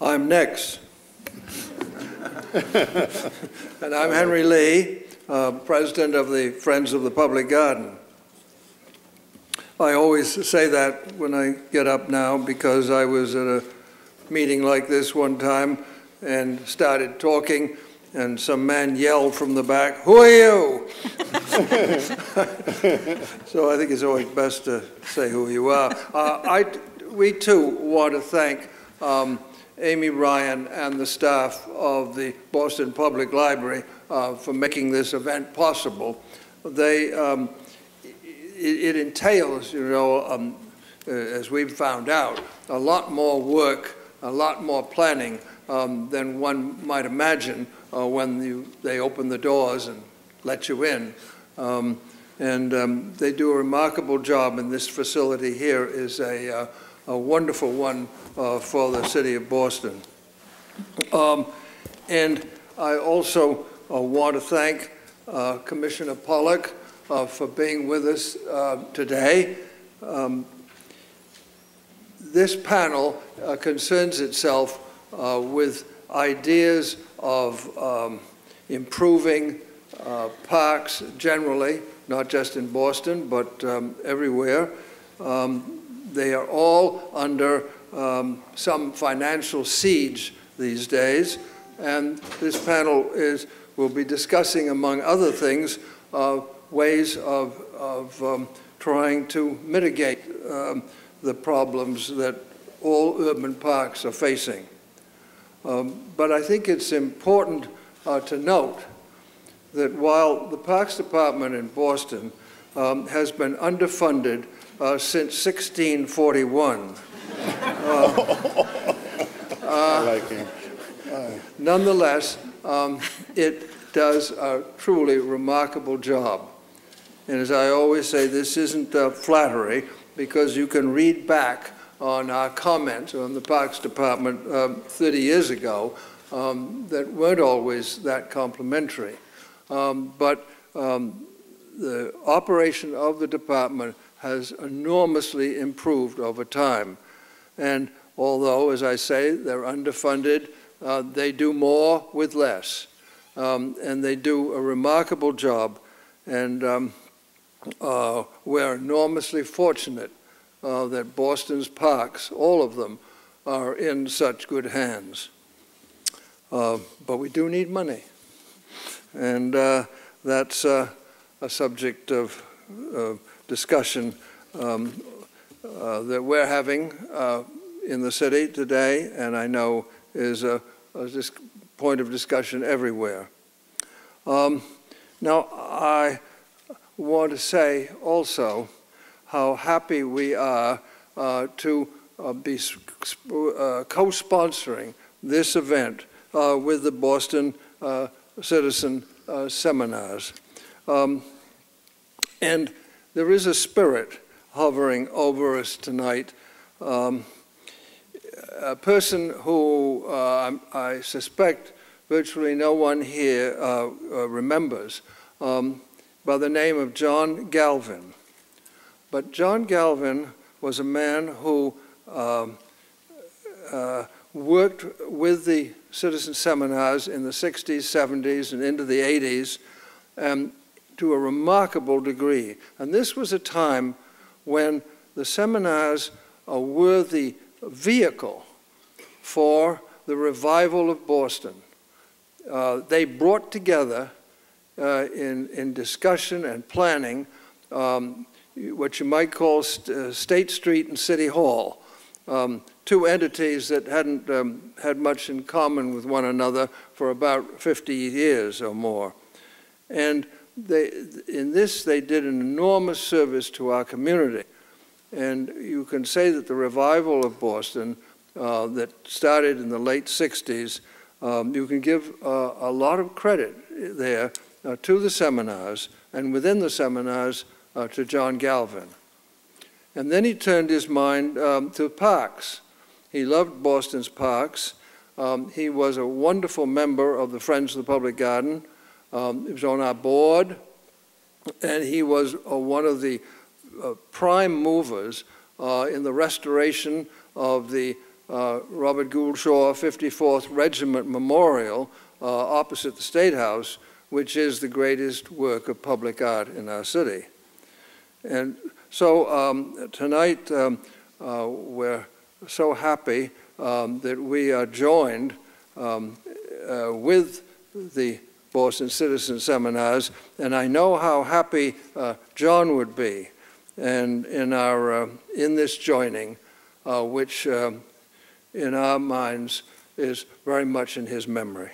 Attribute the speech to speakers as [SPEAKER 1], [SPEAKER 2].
[SPEAKER 1] I'm next. And I'm Henry Lee, President of the Friends of the Public Garden. I always say that when I get up now because I was at a meeting like this one time and started talking, and some man yelled from the back, "Who are you?" So I think it's always best to say who you are. We too want to thank Amy Ryan and the staff of the Boston Public Library for making this event possible. It entails, as we've found out, a lot more work, a lot more planning than one might imagine when they open the doors and let you in. They do a remarkable job, and this facility here is a wonderful one for the city of Boston. And I also want to thank Commissioner Pollack for being with us today. This panel concerns itself with ideas of improving parks generally, not just in Boston, but everywhere. They are all under some financial siege these days, and this panel will be discussing, among other things, ways of trying to mitigate the problems that all urban parks are facing. But I think it's important to note that while the Parks Department in Boston has been underfunded since 1641, nonetheless, it does a truly remarkable job. And as I always say, this isn't flattery, because you can read back on our comments on the Parks Department 30 years ago that weren't always that complimentary. But the operation of the department has enormously improved over time. And although, as I say, they're underfunded, they do more with less. And they do a remarkable job. And we're enormously fortunate that Boston's parks, all of them, are in such good hands. But we do need money. And that's a subject of discussion that we're having in the city today, and I know is a point of discussion everywhere. Now, I want to say also how happy we are to be co-sponsoring this event with the Boston Citizen Seminars. And there is a spirit hovering over us tonight. A person who I suspect virtually no one here remembers, by the name of John Galvin. But John Galvin was a man who worked with the Citizen Seminars in the 60s, 70s, and into the 80s to a remarkable degree. And this was a time when the seminars were the vehicle for the revival of Boston. They brought together in discussion and planning what you might call State Street and City Hall, two entities that hadn't had much in common with one another for about 50 years or more. And in this, they did an enormous service to our community. And you can say that the revival of Boston that started in the late 60s, you can give a lot of credit there to the seminars, and within the seminars to John Galvin. And then he turned his mind to parks. He loved Boston's parks. He was a wonderful member of the Friends of the Public Garden. He was on our board, and he was one of the prime movers in the restoration of the Robert Gould Shaw 54th Regiment Memorial opposite the State House, which is the greatest work of public art in our city. And so tonight we're so happy that we are joined with the Boston Citizen Seminars, and I know how happy John would be and in this joining, which in our minds is very much in his memory.